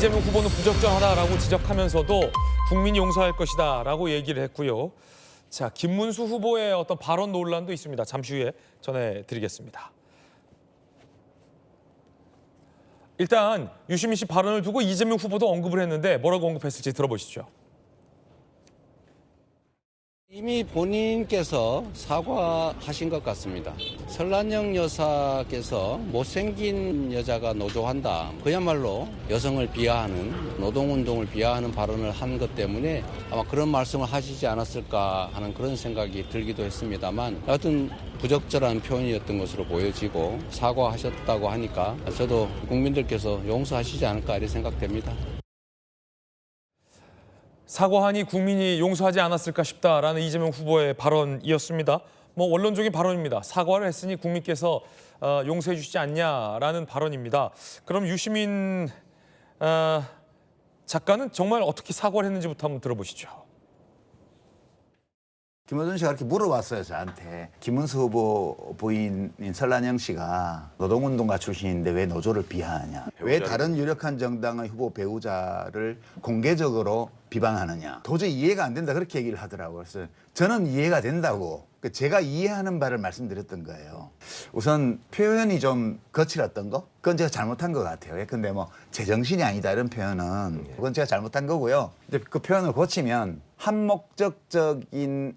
이재명 후보는 부적절하다라고 지적하면서도 국민이 용서할 것이다라고 얘기를 했고요. 자, 김문수 후보의 어떤 발언 논란도 있습니다. 잠시 후에 전해드리겠습니다. 일단 유시민 씨 발언을 두고 이재명 후보도 언급을 했는데 뭐라고 언급했을지 들어보시죠. 이미 본인께서 사과하신 것 같습니다. 설란영 여사께서 못생긴 여자가 노조한다. 그야말로 여성을 비하하는, 노동운동을 비하하는 발언을 한 것 때문에 아마 그런 말씀을 하시지 않았을까 하는 그런 생각이 들기도 했습니다만 여하튼 부적절한 표현이었던 것으로 보여지고 사과하셨다고 하니까 저도 국민들께서 용서하시지 않을까 이렇게 생각됩니다. 사과하니 국민이 용서하지 않았을까 싶다라는 이재명 후보의 발언이었습니다. 뭐 원론적인 발언입니다. 사과를 했으니 국민께서 용서해 주시지 않냐라는 발언입니다. 그럼 유시민 작가는 정말 어떻게 사과를 했는지부터 한번 들어보시죠. 김어준 씨가 그렇게 물어봤어요, 저한테. 김문수 후보 부인인 설란영 씨가 노동운동가 출신인데 왜 노조를 비하하냐. 왜 다른 유력한 정당의 후보 배우자를 공개적으로 비방하느냐. 도저히 이해가 안 된다, 그렇게 얘기를 하더라고요. 그래서 저는 이해가 된다고. 제가 이해하는 바를 말씀드렸던 거예요. 우선 표현이 좀 거칠었던 거? 그건 제가 잘못한 것 같아요. 근데 뭐 제정신이 아니다 이런 표현은 그건 제가 잘못한 거고요. 근데 그 표현을 고치면 한목적적인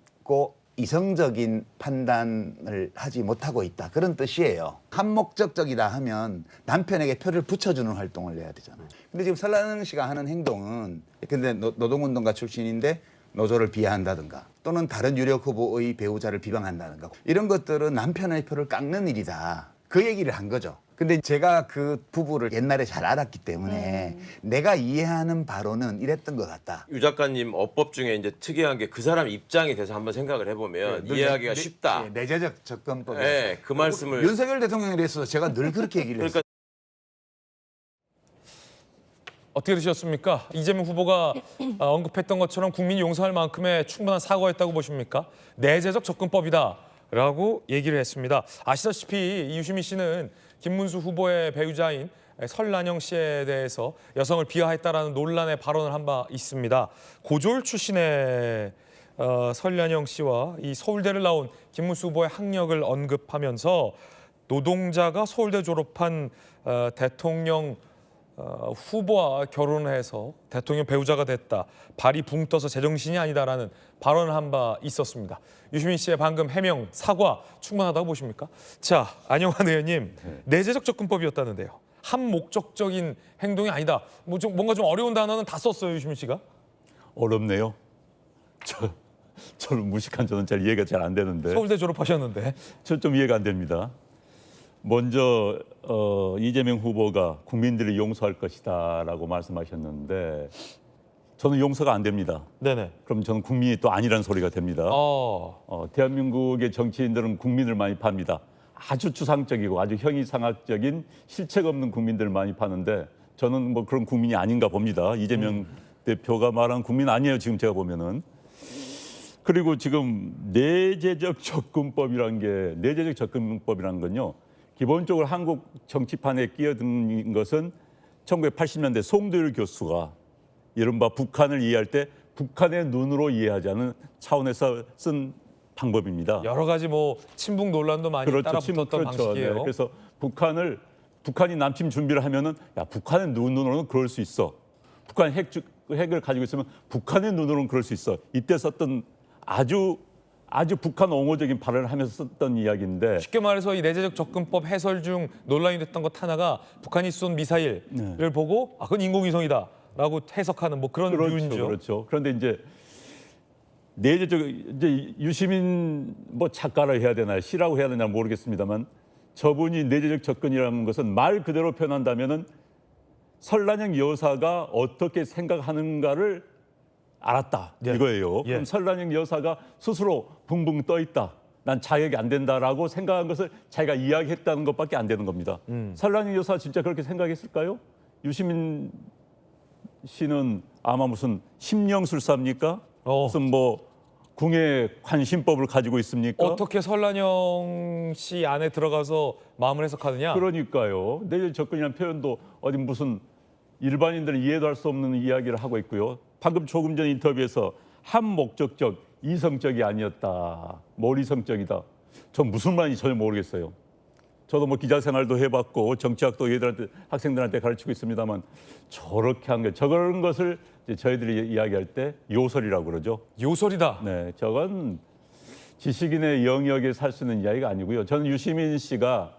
이성적인 판단을 하지 못하고 있다, 그런 뜻이에요. 한목적이다 하면 남편에게 표를 붙여주는 활동을 해야 되잖아요. 근데 지금 설란영 씨가 하는 행동은 근데 노동운동가 출신인데 노조를 비하한다든가 또는 다른 유력 후보의 배우자를 비방한다든가 이런 것들은 남편의 표를 깎는 일이다, 그 얘기를 한 거죠. 근데 제가 그 부부를 옛날에 잘 알았기 때문에 내가 이해하는 바로는 이랬던 것 같다. 유 작가님 어법 중에 이제 특이한 게 그 사람 입장에 대해서 한번 생각을 해보면 이해하기가 쉽다. 내재적 접근법. 네, 그 말씀을 윤석열 대통령에 대해서 제가 늘 그렇게 얘기를 했어요. 어떻게 들으셨습니까? 이재명 후보가 언급했던 것처럼 국민이 용서할 만큼의 충분한 사과였다고 보십니까? 내재적 접근법이다라고 얘기를 했습니다. 아시다시피 유시민 씨는 김문수 후보의 배우자인 설란영 씨에 대해서 여성을 비하했다라는 논란의 발언을 한 바 있습니다. 고졸 출신의 설란영 씨와 이 서울대를 나온 김문수 후보의 학력을 언급하면서 노동자가 서울대 졸업한 대통령 후보와 결혼해서 대통령 배우자가 됐다. 발이 붕 떠서 제정신이 아니다라는 발언을 한 바 있었습니다. 유시민 씨의 방금 해명, 사과 충분하다고 보십니까? 자, 안영환 의원님, 내재적 접근법이었다는데요. 한목적적인 행동이 아니다. 뭔가 좀 어려운 단어는 다 썼어요, 유시민 씨가. 어렵네요. 저는 무식한 저는 잘 이해가 잘 안 되는데. 서울대 졸업하셨는데. 저 좀 이해가 안 됩니다. 먼저 이재명 후보가 국민들이 용서할 것이다라고 말씀하셨는데 저는 용서가 안 됩니다. 네네. 그럼 저는 국민이 또 아니라는 소리가 됩니다. 대한민국의 정치인들은 국민을 많이 팝니다. 아주 추상적이고 아주 형이상학적인 실책 없는 국민들을 많이 파는데 저는 뭐 그런 국민이 아닌가 봅니다. 이재명 대표가 말한 국민 아니에요, 지금 제가 보면은. 그리고 지금 내재적 접근법이라는 건요, 기본적으로 한국 정치판에 끼어든 것은 1980년대 송도율 교수가 이른바 북한을 이해할 때 북한의 눈으로 이해하자는 차원에서 쓴 방법입니다. 여러 가지 뭐 친북 논란도 많이 따라붙었던 방식이에요. 네. 그래서 북한이 남침 준비를 하면은 야, 북한의 눈으로는 그럴 수 있어. 북한 핵을 가지고 있으면 북한의 눈으로는 그럴 수 있어. 이때 썼던 아주 북한 옹호적인 발언을 하면서 썼던 이야기인데, 쉽게 말해서 이 내재적 접근법 해설 중 논란이 됐던 것 하나가 북한이 쏜 미사일을 보고 그건 인공위성이다라고 해석하는 뭐 그런 류인죠. 그렇죠. 그런데 이제 이제 유시민 뭐 작가라 해야 되나 시라고 해야 되나 모르겠습니다만 저분이 내재적 접근이라는 것은 말 그대로 표현한다면은 설란영 여사가 어떻게 생각하는가를 알았다, 이거예요. 그럼 설란영 여사가 스스로 붕붕 떠 있다, 난 자격이 안 된다라고 생각한 것을 자기가 이야기했다는 것밖에 안 되는 겁니다. 설란영 여사 진짜 그렇게 생각했을까요? 유시민 씨는 아마 무슨 심령술사입니까? 무슨 뭐 궁예 관심법을 가지고 있습니까? 어떻게 설란영 씨 안에 들어가서 마음을 해석하느냐? 그러니까요. 내재적 접근이라는 표현도 어디 무슨 일반인들은 이해도 할 수 없는 이야기를 하고 있고요. 방금 조금 전 인터뷰에서 한목적적, 이성적이 아니었다. 뭘 이성적이다. 전 무슨 말인지 전혀 모르겠어요. 저도 뭐 기자 생활도 해봤고 정치학도 얘들한테 학생들한테 가르치고 있습니다만 저렇게 한 게 저런 것을 이제 저희들이 이야기할 때 요설이라고 그러죠. 요설이다. 네, 저건 지식인의 영역에 살 수 있는 이야기가 아니고요. 저는 유시민 씨가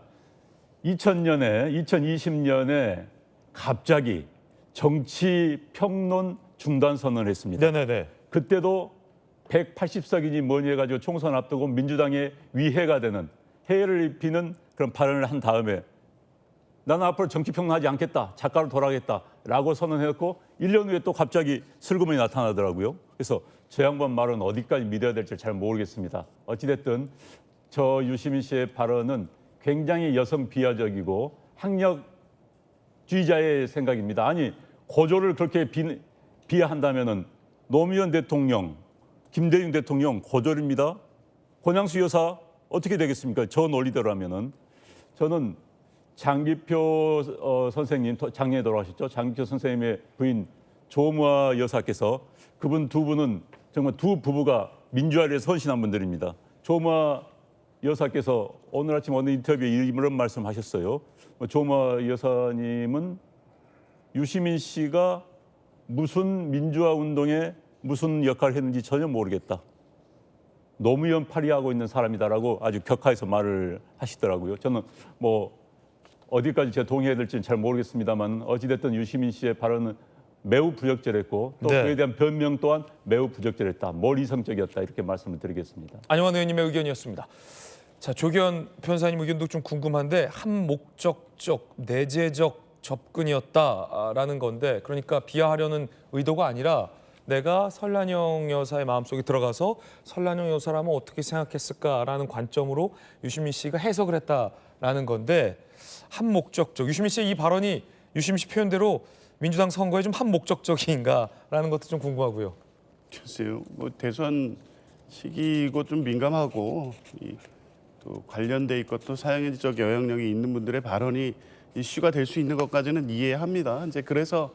2020년에 갑자기 정치 평론 중단 선언을 했습니다. 네네네. 그때도 180석이니 뭐니 해가지고 총선 앞두고 민주당의 위해가 되는 해를 입히는 그런 발언을 한 다음에 나는 앞으로 정치 평론하지 않겠다. 작가로 돌아가겠다라고 선언했고 1년 후에 또 갑자기 슬그머니 나타나더라고요. 그래서 저 양반 말은 어디까지 믿어야 될지 잘 모르겠습니다. 어찌됐든 저 유시민 씨의 발언은 굉장히 여성 비하적이고 학력주의자의 생각입니다. 아니 고조를 그렇게 비하한다면은 노무현 대통령, 김대중 대통령 고졸입니다. 권양수 여사 어떻게 되겠습니까? 저 논리대로라면은 저는 장기표 선생님 작년에 돌아가셨죠. 장기표 선생님의 부인 조무아 여사께서 그분 두 분은 정말 두 부부가 민주화를 위해 헌신한 분들입니다. 조무아 여사께서 오늘 아침 어느 인터뷰에 이런 말씀하셨어요. 조무아 여사님은 유시민 씨가 무슨 민주화 운동에 무슨 역할을 했는지 전혀 모르겠다. 노무현 파리하고 있는 사람이다라고 아주 격하해서 말을 하시더라고요. 저는 뭐 어디까지 제가 동의해야 될지는 잘 모르겠습니다만 어찌됐든 유시민 씨의 발언은 매우 부적절했고 또 네. 그에 대한 변명 또한 매우 부적절했다. 뭘 이성적이었다 이렇게 말씀을 드리겠습니다. 안영환 의원님의 의견이었습니다. 자, 조기현 변호사님 의견도 좀 궁금한데 한목적적, 내재적 접근이었다라는 건데 그러니까 비하하려는 의도가 아니라 내가 설란영 여사의 마음속에 들어가서 설란영 여사라면 어떻게 생각했을까라는 관점으로 유시민 씨가 해석을 했다라는 건데 한목적적, 유시민 씨의 이 발언이 유시민 씨 표현대로 민주당 선거에 좀 한목적적인가라는 것도 좀 궁금하고요. 글쎄요. 뭐 대선 시기고 좀 민감하고 또 관련돼 있고 또 사회적 영향력이 있는 분들의 발언이 이슈가 될 수 있는 것까지는 이해합니다. 이제 그래서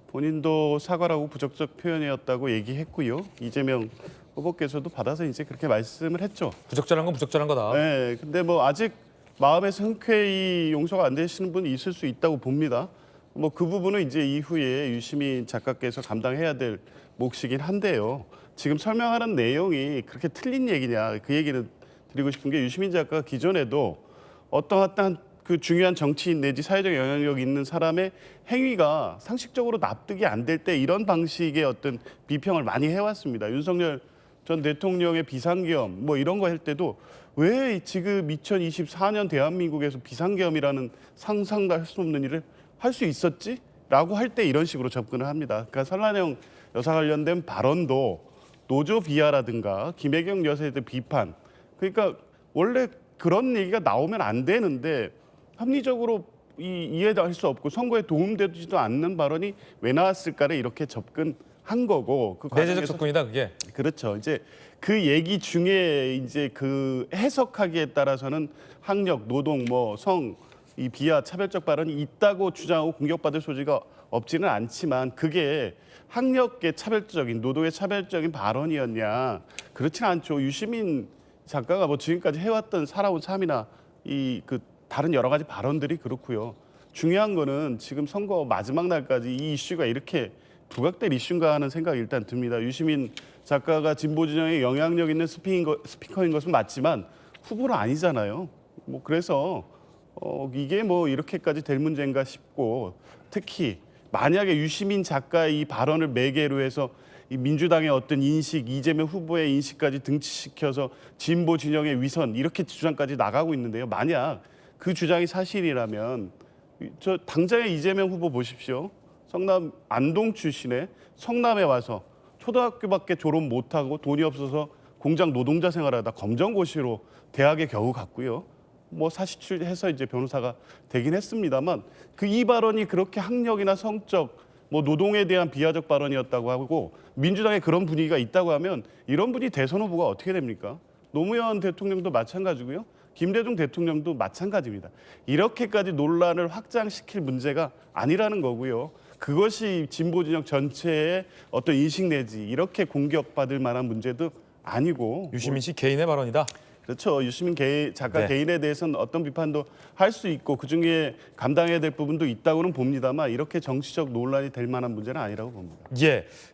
본인도 사과라고 부적적 표현이었다고 얘기했고요. 이재명 후보께서도 받아서 이제 그렇게 말씀을 했죠. 부적절한 건 부적절한 거다. 네, 근데 뭐 아직 마음에서 흔쾌히 용서가 안 되시는 분이 있을 수 있다고 봅니다. 뭐 그 부분은 이제 이후에 유시민 작가께서 감당해야 될 몫이긴 한데요. 지금 설명하는 내용이 그렇게 틀린 얘기냐 그 얘기는 드리고 싶은 게 유시민 작가가 기존에도 어떠한 그 중요한 정치인 내지 사회적 영향력 있는 사람의 행위가 상식적으로 납득이 안 될 때 이런 방식의 어떤 비평을 많이 해왔습니다. 윤석열 전 대통령의 비상계엄 뭐 이런 거 할 때도 왜 지금 2024년 대한민국에서 비상계엄이라는 상상도 할 수 없는 일을 할 수 있었지? 라고 할 때 이런 식으로 접근을 합니다. 그러니까 설란영 여사 관련된 발언도 노조 비하라든가 김혜경 여사에 대한 비판 그러니까 원래 그런 얘기가 나오면 안 되는데 합리적으로 이해할 수 없고 선거에 도움되지도 않는 발언이 왜 나왔을까를 이렇게 접근한 거고 그 내재적 과정에서 접근이다 그게. 그렇죠. 이제 그 얘기 중에 이제 그 해석하기에 따라서는 학력, 노동, 뭐 성, 이 비하 차별적 발언이 있다고 주장하고 공격받을 소지가 없지는 않지만 그게 학력의 차별적인 노동의 차별적인 발언이었냐 그렇지는 않죠. 유시민 작가가 뭐 지금까지 해왔던 살아온 삶이나 이 그 다른 여러 가지 발언들이 그렇고요. 중요한 거는 지금 선거 마지막 날까지 이 이슈가 이렇게 부각될 이슈인가 하는 생각이 일단 듭니다. 유시민 작가가 진보 진영에 영향력 있는 스피커인 것은 맞지만 후보는 아니잖아요. 뭐 그래서 이게 뭐 이렇게까지 될 문제인가 싶고 특히 만약에 유시민 작가의 이 발언을 매개로 해서 이 민주당의 어떤 인식, 이재명 후보의 인식까지 등치시켜서 진보 진영의 위선 이렇게 주장까지 나가고 있는데요. 만약 그 주장이 사실이라면 저 당장의 이재명 후보 보십시오. 성남 안동 출신의 성남에 와서 초등학교밖에 졸업 못하고 돈이 없어서 공장 노동자 생활하다 검정고시로 대학에 겨우 갔고요. 뭐 사시출해서 이제 변호사가 되긴 했습니다만 그 이 발언이 그렇게 학력이나 성적 뭐 노동에 대한 비하적 발언이었다고 하고 민주당에 그런 분위기가 있다고 하면 이런 분이 대선 후보가 어떻게 됩니까? 노무현 대통령도 마찬가지고요. 김대중 대통령도 마찬가지입니다. 이렇게까지 논란을 확장시킬 문제가 아니라는 거고요. 그것이 진보 진영 전체의 어떤 인식 내지 이렇게 공격받을 만한 문제도 아니고 유시민 씨 개인의 발언이다. 그렇죠. 유시민 작가 네. 개인에 대해서는 어떤 비판도 할 수 있고 그중에 감당해야 될 부분도 있다고는 봅니다만 이렇게 정치적 논란이 될 만한 문제는 아니라고 봅니다. 예.